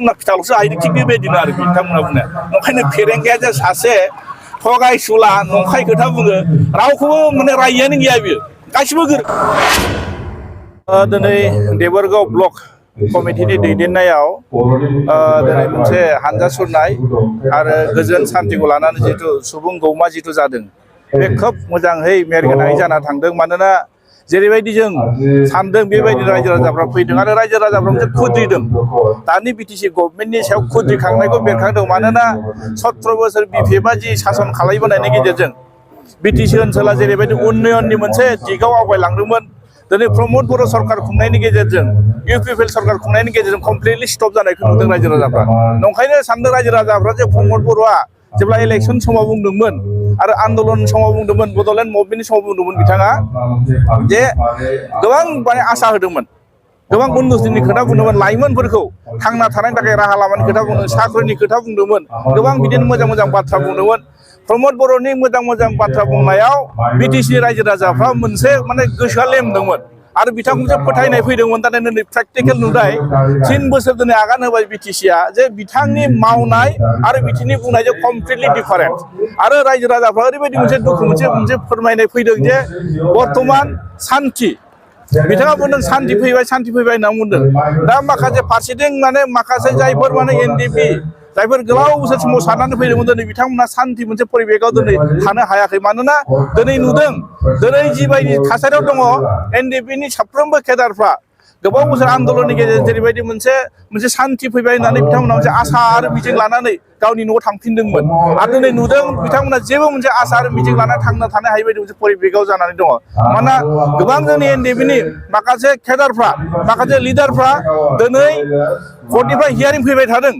बिथांमोना फिथाल'सो हायो थिग बेबायदिनो आरो बिथांमोना बुंनाया ओंखायनो फेरेंगाया जे सासे थगायसुला नंखाय खोथा बुङो रावखौबो माने रायियानो गैया बियो गासिबो दिनै देबोरगाव ब्लक कमिटिनि दैदेननायाव दिनै मोनसे हानजा सुरनाय आरो गोजोन सान्थिखौ लानानै जिथु सुबुं गौमा जिथु जादों बे खोब मोजाङै मेरगोनाङै जाना थांदों मानोना जेरैबायदि जों सानदों बेबायदि रायजो राजाफ्रा फैदों आरो रायजो राजाफ्रा मोनसे खुद्रिदों दानि बिटिसि गभर्नमेन्टनि सायाव खुद्रिखांनायखौ बेरखांदों मानोना 17 बोसोर बिपिएफआ जि सासन खालामबोनायनि गेजेरजों बिटिसि ओनसोला जेरैबायदि उन्नयननि मोनसे दिगाव आवगायलांदोंमोन दिनै प्रमद बर' सरकार खुंनायनि गेजेरजों इउपिपिएल सरकार खुंनायनि गेजेरजों कमप्लिटलि स्टप जानायखौ नुदों रायजो राजाफ्रा नंखायनो सानदों रायजो राजाफ्रा जे प्रमद बर'आ जेब्ला इलेक्सन समाव बुंदोंमोन आरो आन्दलन समाव बुंदोंमोन बड'लेण्ड मुभमेन्टनि समाव बुंदोंमोन बिथाङा जे गोबां माने आसा होदोंमोन गोबां उन्नतिनि खोथा बुंदोंमोन लाइमोनफोरखौ थांना थानायनि थाखाय राहा लामानि खोथा बुंदों साख्रिनि खोथा बुंदोंमोन गोबां बिदिनो मोजां मोजां बाथ्रा बुंदोंमोन प्रमद बर'नि मोजां मोजां बाथ्रा बुंनायाव बिटिसि रायजो राजाफ्रा मोनसे माने गोसोआ लेमदोंमोन आरो बिथांखौ फोथायनाय फैदोंमोन दा दिनै प्रेक्टिकेल नुबाय 3 बोसोर दिनै आगान होबाय बिटिसिआ जे बिथांनि मावनाय आरो बिथिंनि बुंनायजों कमप्लिटलि डिफारेन्ट आरो रायजो राजाफ्रा ओरैबायदि मोनसे दुखु मोनसे फोरमायनाय फैदों जे बर्तमान सान्थि बिथाङा बुंदों सान्थि फैबाय होनना बुंदों दा माखासे फारसेथिं माने माखासे जायफोर माने एनडिपि जायफोर गोलाव बोसोर समाव साननानै फैदोंमोन दिनै बिथांमोना सान्थि मोनसे परिबेकआव दिनै थानो हायाखै मानोना दिनै नुदों दिनै जिबायदि थासारियाव दङ एनडिपिनि साफ्रोमबो केडारफ्रा गोबाव बोसोर आन्दलननि गेजेरजों जेरैबायदि मोनसे सान्थि फैबाय होननानै बिथांमोना मोनसे आसा आरो मिजिं लानानै गावनि न'आव थांफिनदोंमोन आरो दिनै नुदों बिथांमोना जेबो मोनसे आसा आरो मिजिं लानानै थांनो थानो हायै बायदि मोनसे परिबेकआव जानानै दङ मानोना गोबां जोंनि एनडिपिनि माखासे केडारफ्रा माखासे लिडारफ्रा दिनै कर्टनिफ्राय हियारिं फैबाय थादों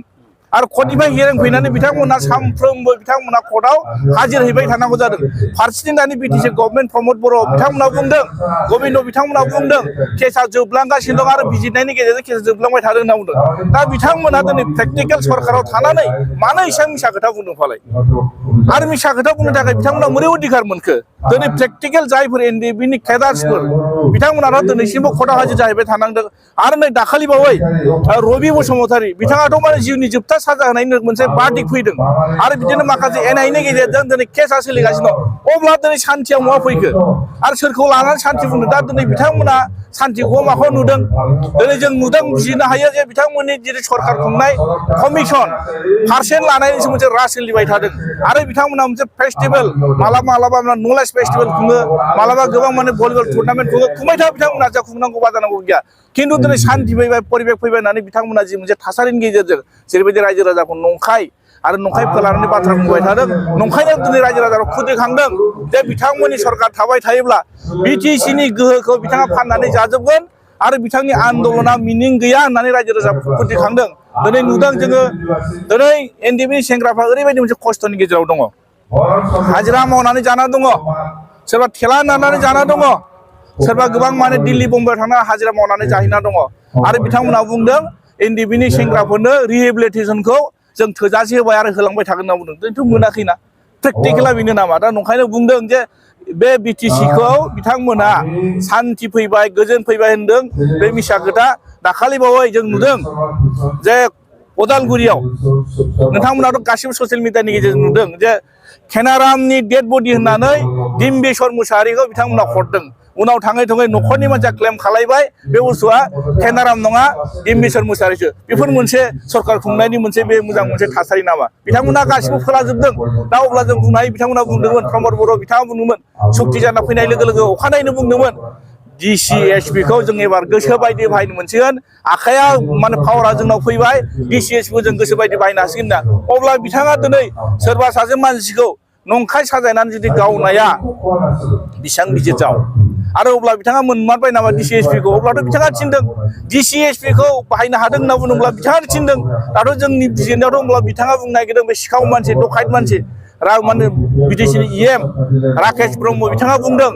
आरो कर्टनिफ्राय हियारिं फैनानै बिथांमोना सानफ्रोमबो बिथांमोना कर्टआव हाजिर हैबाय थानांगौ जादों फारसेथिं दानि बिटिसि गभर्नमेन्ट प्रमद बर' बिथांमोना बुंदों गबिन्द बिथांमोना बुंदों केसा जोबलांगासिनो दं आरो बिजिरनायनि गेजेरजों केसा जोबलांबाय थादों होनना बुंदों दा बिथांमोना दिनै प्रेक्टिकेल सरकाराव थानानै मानो एसेबां मिसा खोथा बुंदों फालाय आरो मिसा खोथा बुंनो थाखाय बिथांमोना बोरै अधिकार मोनखो दिनै प्रेक्टिकेल जायफोर एनडिपिनि केडार्सफोर बिथांमोनाथ' दिनैसिमबो कर्टआव हाजिर जाहैबाय थानांदों आरो नै दाखालि बावै रबि बसुमतारी बिथाङाथ' माने जिउनि जोबथा साजा होनायनि मोनसे बार्डिक फैदों आरो बिदिनो माखासे एनआइनि गेजेरजों दिनै केसा सोलिगासिनो दं अब्ला दिनै सान्थिया मा फैखो आरो सोरखौ लानानै सान्थि बुंदों दा दिनै बिथांमोना सान्थिखौ माखौ नुदों दिनै जों नुदों बुजिनो हायो जे बिथांमोननि जेरै सरकार खुंनाय कमिसन पारसेन्ट लानायनि मोनसे राज सोलिबाय थादों आरो बिथांमोना मोनसे फेस्टिभेल मालाबा नलेज फेस्टिभेल खुङो मालाबा गोबां माने भलिबल टुर्नामेन्ट खुंबाय था बिथांमोना जा खुंनांगौ बाजानांगौ गैया खिन्थु दिनै सान्थि फैबाय परिबेक फैबाय होननानै बिथांमोना जि मोनसे थासारिनि गेजेरजों जेरैबायदि रायजो राजाखौ नंखाय आरो नंखाय फोलानानै बाथ्रा बुंबाय थादों नंखायनो दिनै रायजो राजाखौ खुद्रिखांदों जे बिथांमोननि सरकार थाबाय थायोब्ला बिटिसिनि गोहोखौ बिथाङा फाननानै जाजोबगोन आरो बिथांनि आन्दलना मिनिं गैया होननानै रायजो राजाखौ खुद्रिखांदों दिनै नुदों जोङो दिनै एनडिपिनि सेंग्राफ्रा ओरैबायदि मोनसे खस्थ'नि गेजेराव दङ हाजिरा मावनानै जाना दङ सोरबा थेला नारनानै जाना दङ सोरबा गोबां माने दिल्ली बम्बाइआव थांना हाजिरा मावनानै जाहैना दङ आरो बिथांमोना बुंदों एनडिपिनि सेंग्राफोरनो रिहेबिलिटेसनखौ जों थोजासे होबाय आरो होलांबाय थागोन होनना बुंदों जोंथ' मोनाखैना प्रेक्टिकेला बेनो नामा दा नंखायनो बुंदों जे बे बिटिसिखौ बिथांमोना सान्थि फैबाय गोजोन फैबाय होनदों बे मिसा खोथा दाखालि बावै जों नुदों जे अदालगुरियाव नोंथांमोनाथ' गासिबो ससियेल मिडियानि गेजेरजों नुदों जे खेनारामनि डेड बडि होननानै डिम्बेश्वर मुसाहारिखौ बिथांमोना हरदों उनाव थाङै न'खरनि मानसिया क्लेम खालायबाय बे बुस्थुआ खेनाराम नङा डिम्बेश्वर मुसाहारिसो बेफोर मोनसे सरकार खुंनायनि मोनसे बे मोजां मोनसे थासारि नामा बिथांमोना गासिबो फोलाजोबदों दा अब्ला जों बुंनो हायो बिथांमोना बुंदोंमोन प्रमद बर' बिथाङा बुंदोंमोन सुक्ति जाना फैनाय लोगो लोगो अखानायैनो बुंदोंमोन डिसिएसपिखौ जों एबार गोसो बायदि बाहायनो मोनसिगोन आखाइया माने पावारा जोंनाव फैबाय डिसिएसपिखौ जों गोसो बायदि बाहायनो हासिगोन ना अब्ला बिथाङा दिनै सोरबा सासे मानसिखौ नंखाय साजायनानै जुदि गावनाया बेसेबां गिदिर जाव आरो अब्ला बिथाङा मोनमारबाय नामा डिसिएसपिखौ अब्लाथ' बिथाङा थिनदों डिसिएसपिखौ बाहायनो हादों होनना बुङोब्ला बिथाङा थिनदों दाथ' जोंनि बिजिरनायाव दंब्ला बिथाङा बुंनो नागिरदों बे सिखाव मानसि डकाइत मानसि माने बिटिसिनि इएम राकेश ब्रह्म बिथाङा बुंदों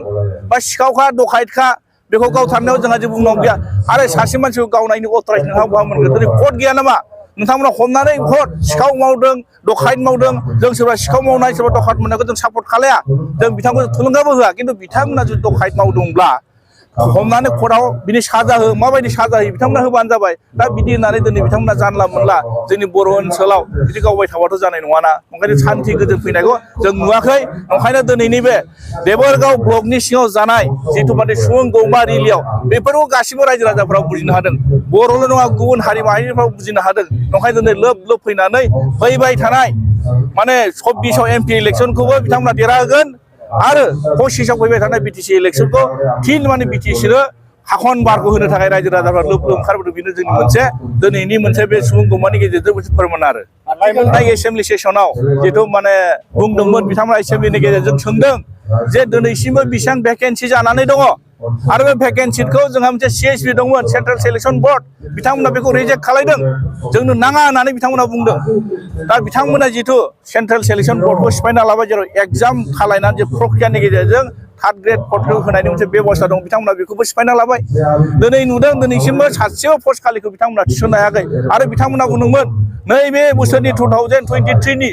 बा सिखावखा डकाइटखा बेखौ गावथारनायाव जोंहा जेबो बुंनांगौ गैया आरो सासे मानसिखौ गावनायनि अथराइज नोंहा बहा मोनगोन दिनै कर्ट गैया नामा नोंथांमोना हमनानै भट सिखाव मावदों डकाइत मावदों जों सोरबा सिखाव मावनाय सोरबा डकाइत मावनायखौ जों सापर्ट खालाया जों बिथांखौ थुलुंगाबो होआ खिन्थु बिथांमोना जुदि डकाइत मावदोंब्ला हमनानै कर्टआव बिनि साजा हो माबायदि साजा होयो बिथांमोना होबानो जाबाय दा बिदि होननानै दिनै बिथांमोना जानला मोनला जोंनि बर' ओनसोलाव बिदि गावबाय थाबाथ' जानाय नङाना ओंखायनो सान्थि गोजोन फैनायखौ जों नुवाखै ओंखायनो दिनैनि बे देबोरगाव ब्लकनि सिङाव जानाय जिथु माने सुबुं गौमा रिलियाव बेफोरखौ गासिबो रायजो राजाफ्रा बुजिनो हादों बर'ल' नङा गुबुन हारि माहारिफ्राव बुजिनो हादों ओंखायनो दिनै लोब लोब फैनानै फैबाय थानाय माने 26आव MP इलेक्सनखौबो बिथांमोना देरहागोन आरो 25आव फैबाय थानाय BTC इलेक्सनखौ फिन माने BTCनो हाखन बारग' होनो थाखाय रायजो राजाफ्रा लोब लोब ओंखारबोदों बेनो जोंनि मोनसे दिनैनि मोनसे बे सुबुं गौमानि गेजेरजों मोनसे फोरमान आरो एसेम्बलि सेसनाव जिथु माने बुंदोंमोन बिथांमोना एसेम्बलिनि गेजेरजों सोंदों जे दिनैसिमबो बेसेबां भेकेन्सि जानानै दङ आरो बे भेकेन्सिखौ जोंहा मोनसे CSB दंमोन सेन्ट्रेल सिलेक्सन बर्ड बिथांमोना बेखौ रिजेक्ट खालायदों जोंनो नाङा होननानै बिथांमोना बुंदों दा बिथांमोना जिथु सेन्ट्रेल सिलेक्सन बर्डखौ सिफायना लाबाय जेराव एग्जाम खालायनानै जे प्रक्रियानि गेजेरजों 3rd ग्रेड 4th ग्रेड होनायनि मोनसे बेबस्था दं बिथांमोना बेखौबो सिफायना लाबाय दिनै नुदों दिनैसिमबो सासेबो पस्ट खालिखौ बिथांमोना थिसननो हायाखै आरो बिथांमोना बुंदोंमोन नैबे बोसोरनि 2023 नि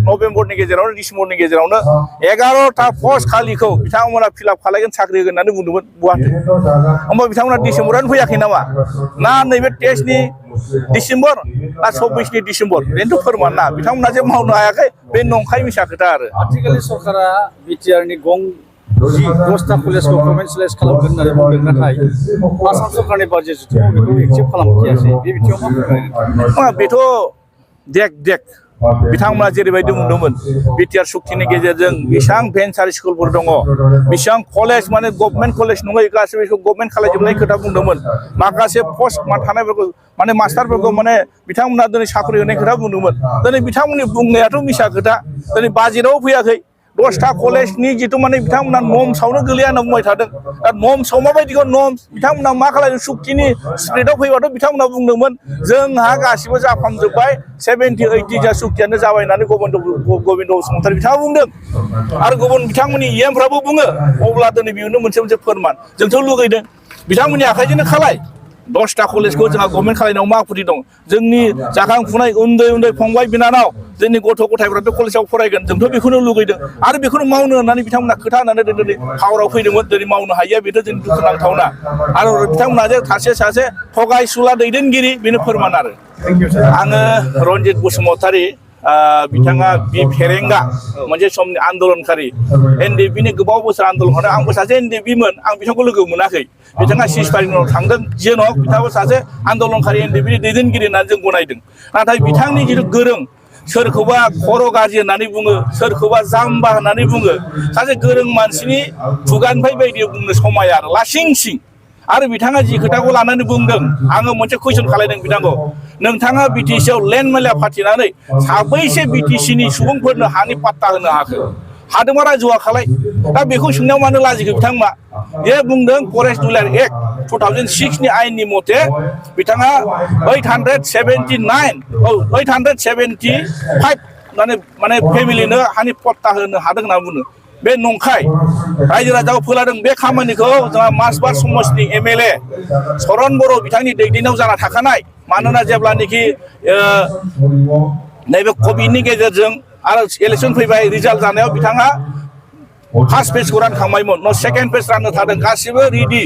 नभेम्बरनि गेजेरावनो डिसेम्बरनि गेजेरावनो 11टा पस्ट खालिखौ बिथांमोना फिलआप खालायगोन साख्रि होगोन होननानै बुंदोंमोन गुवाहाटि होमबा बिथांमोना डिसेम्बरानो फैयाखै नामा ना नैबे टेस्टनि डिसेम्बर ना 26नि डिसेम्बर बेनोथ' फोरमान ना बिथांमोना जे मावनो हायाखै बे नंखाय मिसा खोथा आरो आथिखालनि सरकारा बिटिआरनि गं 10टा कलेजखौ कमार्सियेलाइज खालामगोन होननानै बुंदों नाथाय आसाम सरकारनि बाजेट जुथुमाव बेखौ एक्सेप्ट खालामखियासै बे बिथिङाव मा फोरमायनो बेथ' देक बिथांमोना जेरैबायदि बुंदोंमोन बिटिआर सुक्तिनि गेजेरजों बेसेबां भेन्सार स्कुलफोर दङ बेसेबां कलेज माने गभर्नमेन्ट कलेज नङै गासैबो बेखौ गभर्नमेन्ट खालामजोबनाय खोथा बुंदोंमोन माखासे पस्ट थानायफोरखौ माने मास्टारफोरखौ माने बिथांमोना दिनै साख्रि होनाय खोथा बुंदोंमोन दिनै बिथांमोननि बुंनायाथ' मिसा खोथा दिनै बाजेटआव फैयाखै 10टा कलेजनि जिथु माने बिथांमोना नर्म्सआवनो गोलैया होनना बुंबाय थादों दा नर्म्सआव माबायदिखौ नर्म्स बिथांमोना मा खालामदों सुक्तिनि स्प्रिटआव फैबाथ' बिथांमोना बुंदोंमोन जोंहा गासिबो जाफ्रामजोब्बाय 70-80 जा सुक्तियानो जाबाय होननानै गबिन्द बसुमतारी बिथाङा बुंदों आरो गुबुन बिथांमोननि EMफ्राबो बुङो अब्ला दिनै बेनो मोनसे फोरमान जोंथ' लुगैदों बिथांमोननि आखाइजोंनो खालाय 10टा कलेजखौ जोंहा गभर्नमेन्ट खालायनायाव मा आपत्ति दं जोंनि जाखांफुनाय उन्दै फंबाय बिनानाव जोंनि गथ' गथायफ्राथ' कलेजाव फरायगोन जोंथ' बेखौनो लुगैदों आरो बेखौनो मावनो होननानै बिथांमोना खोथा होननानै दिनै पावाराव फैदोंमोन दिनै मावनो हायिया बेथ' जोंनि दुखुनांथावना आरो बिथांमोना जे सासे थगायसुला दैदेनगिरि बेनो फोरमान आरो आङो रन्जित बसुमतारी बिथाङा बि फेरेंगा मोनसे समनि आन्दोलनकारि NDPनि गोबाव बोसोर आन्दोलन खालामदों आंबो सासे NDPमोन आं बिथांखौ लोगो मोनाखै बिथाङा सिजपारिनाव थांदों जेन'क बिथाङाबो सासे आन्दोलनकारि NDPनि दैदेनगिरि होननानै जों गनायदों नाथाय बिथांनि जिथु गोरों सोरखौबा खर' गाज्रि होननानै बुङो सोरखौबा जाम्बा होननानै बुङो सासे गोरों मानसिनि खुगानिफ्राय बायदि बुंनो समाया आरो लासिं सिं आरो बिथाङा जि खोथाखौ लानानै बुंदों आङो मोनसे कुइसन खालायदों बिथांखौ नोंथाङा BTCआव लेन्ड मेला फाथिनानै साबैसे BTCनि सुबुंफोरनो हानि पाट्टा होनो हादोंबा रायजोआ खालाय दा बेखौ सोंनायाव मानो लाजिखो बिथांमोना जे बुंदों फरेस्ट रुलार एक्ट 2006 नि आयेननि मथे बिथाङा 875 माने फेमिलिनो हानि पट्टा होनो हादों होनना बुङो बे नंखाय रायजो राजाखौ फोलादों बे खामानिखौ जोंहा मासबार समस्तिनि MLA चरन बर' बिथांनि दैदेननायाव जाना थाखानाय मानोना जेब्लानोखि नैबे कभिडनि गेजेरजों आरो इलेक्सन फैबाय रिजाल्ट जानायाव बिथाङा फार्स्ट पेजखौ रानखांबायमोन सेकेन्ड पेज राननो थादों गासिबो रेडि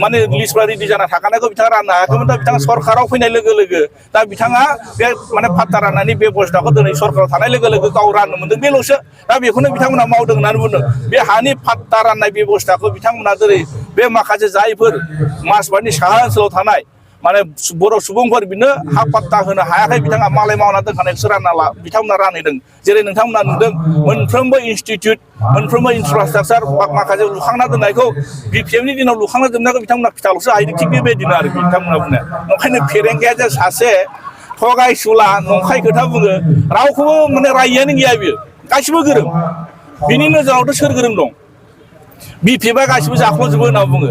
माने लिस्टफ्रा रेडि जाना थाखानायखौ बिथाङा राननो हायाखैमोन दा बिथाङा सरकाराव फैनाय लोगो लोगो दा बिथाङा बे माने पाट्टा राननायनि बेबस्थाखौ दिनै सरकाराव थानाय लोगो लोगो गाव राननो मोनदों बेल'सो दा बेखौनो बिथांमोना मावदों होननानै बुंदों बे हानि पाट्टा राननाय बेबस्थाखौ बिथांमोना दिनै बे माखासे जायफोर मासबारनि साहा ओनसोलाव थानाय माने बर' सुबुंफोर बिनो हा पाट्टा होनो हायाखै बिथाङा मालाय मावना दोनखानायखौसो रानना बिथांमोना रानहैदों जेरै नोंथांमोना नुदों मोनफ्रोमबो इनस्टिट्युट मोनफ्रोमबो इनफ्रास्ट्राकचार माखासे लुखांना दोननायखौ BPFनि दिनाव लुखांना दोननायखौ बिथांमोना फिथाल'सो हायदों थिग बेबायदिनो आरो बिथांमोना बुंनाया ओंखायनो फेरेंगाया जे सासे थगायसुला नंखाय खोथा बुङो रावखौबो माने रायियानो गैया बियो गासिबो गोरों बिनि नोजोरावथ' सोर गोरों दं BPFआ गासिबो जाख'जोबो होनना बुङो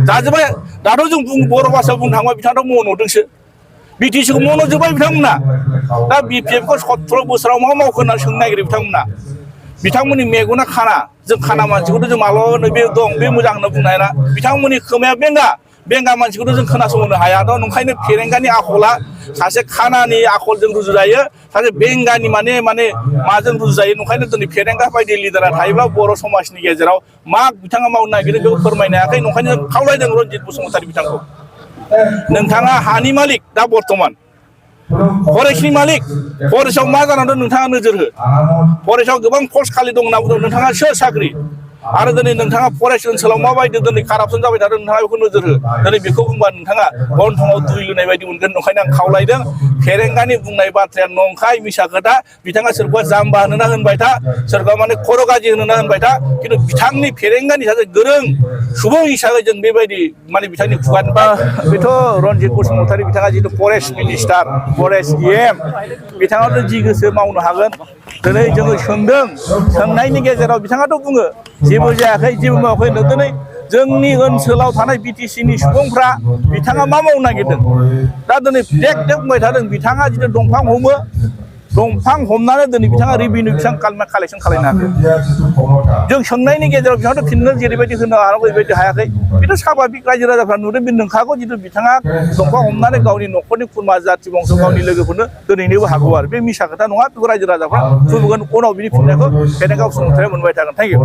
जाजोब्बाय दाथ' जों बर' भाषायाव बुंनो थाङोबा बिथाङाथ' मन'दोंसो BTCखौ मन'जोब्बाय बिथांमोना दा BPFखौ 17 बोसोराव मा मावखो होननानै सोंनो नागिरो बिथांमोननि मेगना खाना जों खाना मानसिखौथ' जों मालाबानो बे दं बे मोजां होनना बुंनो हाया बिथांमोननि खोमाया बेंगा मानसिखौथ' जों खोनासंनो हाया दा ओंखायनो फेरेंगानि आखला सासे खानानि आखलजों रुजुजायो सासे बेंगानि माने माजों रुजुजायो नंखायनो दिनै फेरेंगा बायदि लिडारा थायोब्ला बर' समाजनि गेजेराव मा बिथाङा मावनो नागिरदों बेखौ फोरमायनो हायाखै नंखायनो खावलायदों रनजित बसुमतारी बिथांखौ नोंथाङा हानि मालिक दा बर्थमान फरेस्टनि मालिक फरेस्टआव मा जानानै दं नोंथाङा नोजोर हो फरेस्टआव गोबां पस्ट खालि दं होनना बुंदों नोंथाङा सोर साख्रि आरो दिनै नोंथाङा फरेस्ट ओनसोलाव माबायदि दिनै कारापसन जाबाय थादों नोंथाङा बेखौ नोजोर हो दिनै बेखौ बुंबा नोंथाङा गन्थङाव दुइ लुनाय बायदि मोनगोन ओंखायनो आं खावलायदों फेरेंगानि बुंनाय बाथ्राया नंखाय मिसा खोथा बिथाङा सोरखौबा जाम्बा होनोना होनबाय था सोरखौबा माने खर' गाज्रि होनोना होनबाय था खिन्थु बिथांनि फेरेंगानि सासे गोरों सुबुं हिसाबै जों बेबायदि माने बिथांनि खुगानि बेथ' रनजित बसुमतारी बिथाङा जिथु फरेस्ट मिनिस्टार फरेस्ट EM बिथाङाथ' जि गोसो मावनो हागोन दिनै जोङो सोंदों सोंनायनि गेजेराव बिथाङाथ' बुङो जेबो जायाखै जेबो मावाखै दिनै जोंनि ओनसोलाव थानाय BTC नि सुबुंफ्रा बिथाङा मा मावनो नागिरदों दा दिनै देख बुंबाय थादों बिथाङा जिथु दंफां हमो दंफां हमनानै दिनै बिथाङा रेभिनिउ बेसेबां कालेक्सन खालामनो हाखो जों सोंनायनि गेजेराव बिथाङाथ' फिननो जेरैबायदि होनो हानांगौ बेबायदि हायाखै बेथ' साभाबिक रायजो राजाफ्रा नुदों बे नोंखागौ जिथु बिथाङा दंफां हमनानै गावनि न'खरनि खुरमा जाथि बंस गावनि लोगोफोरनो दोनहैनोबो हागौ आरो बे मिसा खोथा नङा बेखौ रायजो राजाफ्रा बुंगोन उनाव बिनि फिननायखौ फेरेंगा बसुमतारीया मोनबाय थागोन थेंक इउ